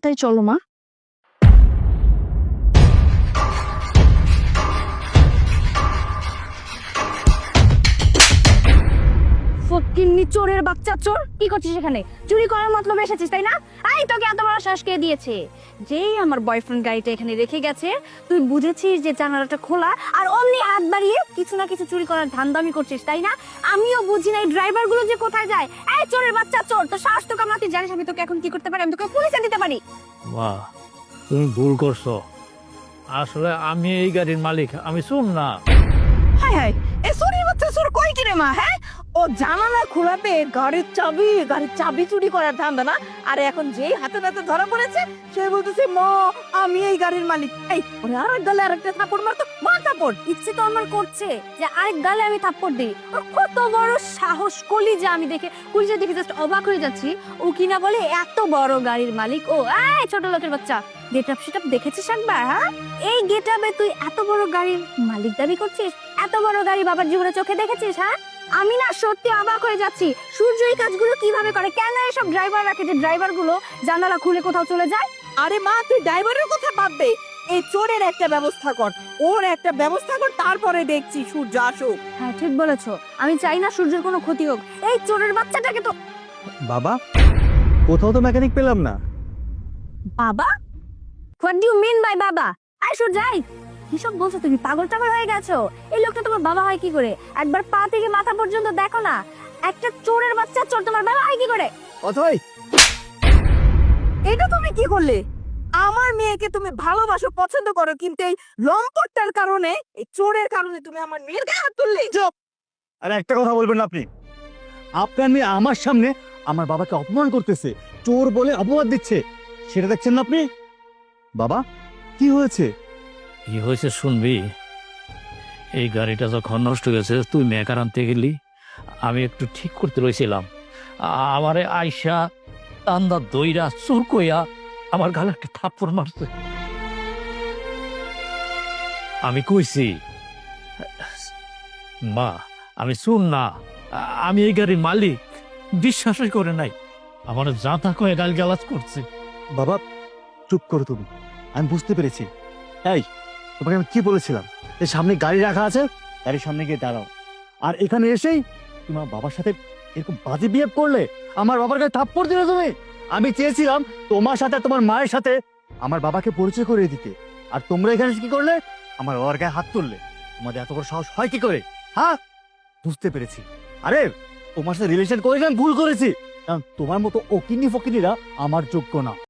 তাড়াতাড়ি চলো মা। ফকিন্নি চোরের বাচ্চা চোর, কি করছিস এখানে? চুরি করার মতলবে এসেছিস তাই না? আই তোকে এত বড় শ্বাস কে দিয়েছে? যেই আমার বয়ফ্রেন্ড গাড়িটা এখানে রেখে গেছে তুই বুঝেছিস যে জানালাটা খোলা আর অমনি হাত বাড়িয়ে কিছু না কিছু চুরি করার ধান্দামি করছিস তাই না? আমিও বুঝি না এই ড্রাইভার গুলো যে কোথায় যায়। এই চোরের বাচ্চা চোর, তো সাহস তো কামড়া, তুই জানিস আমি তোকে এখন কি করতে পারি? আমি তোকে পুলিশে দিতে পারি। মা, তুমি ভুল করছো। আসলে আমি এই গাড়ির মালিক, আমি শুন না। হায় হায়, এ চুরির বাচ্চা চোর কই কি রে মা? হ্যাঁ, ও জানালা খোলাতে গাড়ির চাবি চুরি করার ধান্দা না। আর এখন যেই হাতে নাতে ধরা পড়েছে সে বলতেছে মা আমি এই গাড়ির মালিক। এই ওরে আরেক গালে আরেকটা থাপড় মারতো, মার থাপড়। ইচ্ছে তো আমার করছে যে আরেক গালে আমি থাপ্পড় দিই। ওর কত বড় সাহস! কলিজা আমি কলিজা দেখে জাস্ট অবাক হয়ে যাচ্ছি। ও কিনা বলে এত বড় গাড়ির মালিক ও। এই ছোট লোকের বাচ্চা, গেটআপ সেটআপ দেখেছিস একবার? হ্যাঁ, এই গেটআপে তুই এত বড় গাড়ির মালিক দাবি করছিস? এত বড় গাড়ি বাবার জীবনে চোখে দেখেছিস? হ্যাঁ, আমি না সত্যি অবাক হয়ে যাচ্ছি। সূর্য এই কাজগুলো কিভাবে করে? কেন এসব ড্রাইভার রাখে যে ড্রাইভার গুলো জানালা খুলে কোথাও চলে যায়? আরে মা তুই ড্রাইভারের কথা বাদ দে, এই চোরের একটা ব্যবস্থা কর, ওর একটা ব্যবস্থা কর, তারপরে দেখছি সূর্য আসুক। হ্যাঁ ঠিক বলেছো, আমি চাই না সূর্যের কোনো ক্ষতি হোক। এই চোরের বাচ্চাটাকে তো। বাবা, কোথাও তো মেকানিক পেলাম না। বাবা? What do you mean by বাবা? আই শুড যাই। কিসব বলছো তুমি? পাগল টাগল হয়ে গেছো? এই লোকটা তোমার বাবা হয় কি করে? একবার পা থেকে মাথা পর্যন্ত দেখো না। একটা চোরের বাচ্চা চোর তোমার বাবা হয় কি করে? অথই, এটা তুমি কি করলে? আমার মেয়েকে তুমি ভালোবাসো, পছন্দ করো, কিন্তু এই লম্পটটার কারণে, এই চোরের কারণে তুমি আমার মেয়ের গায়ে হাত তুললে। চুপ! আর একটা কথা বলবেন না আপনি। আপনার মেয়ে আমার সামনে আমার বাবাকে অপমান করতেছে, চোর বলে অপবাদ দিচ্ছে, সেটা দেখছেন না আপনি? বাবা, কি হয়েছে? কি হয়েছে শুনবি? এই গাড়িটা যখন নষ্ট হয়েছে তুই মেকার আনতে গেলি, আমি একটু ঠিক করতে রয়েছিলাম। আমারে আয়সা টান্দা দইরা চোর কইয়া আমার গালে একটা থাপ্পড় মারছে। আমি কইছি মা আমি শুন না, আমি এই গাড়ির মালিক। বিশ্বাসই করে নাই, আমার জাতা কয়ে গাল গালাজ করছে। বাবা চুপ করো তুমি, আমি বুঝতে পেরেছি। এই, তোমাকে আমি কি বলেছিলাম যে সামনে গাড়ি রাখা আছে, গাড়ির সামনে গিয়ে দাঁড়াও। আর এখানে এসেই তোমার বাবার সাথে এরকম বাজে বিহেভ করলে, আমার বাবার গায়ে থাপ্পড় দিলে তুমি। আমি চেয়েছিলাম তোমার সাথে তোমার মায়ের সাথে আমার বাবাকে পরিচয় করে দিতে, আর তোমরা এখানে এসে কি করলে? আমার বাবার গায়ে হাত তুললে। তোমাদের এত বড় সাহস হয় কি করে? হ্যাঁ, বুঝতে পেরেছি। আরে তোমার সাথে রিলেশন করে আমি ভুল করেছি, কারণ তোমার মতো ওকিনি ফকিনিরা আমার যোগ্য না।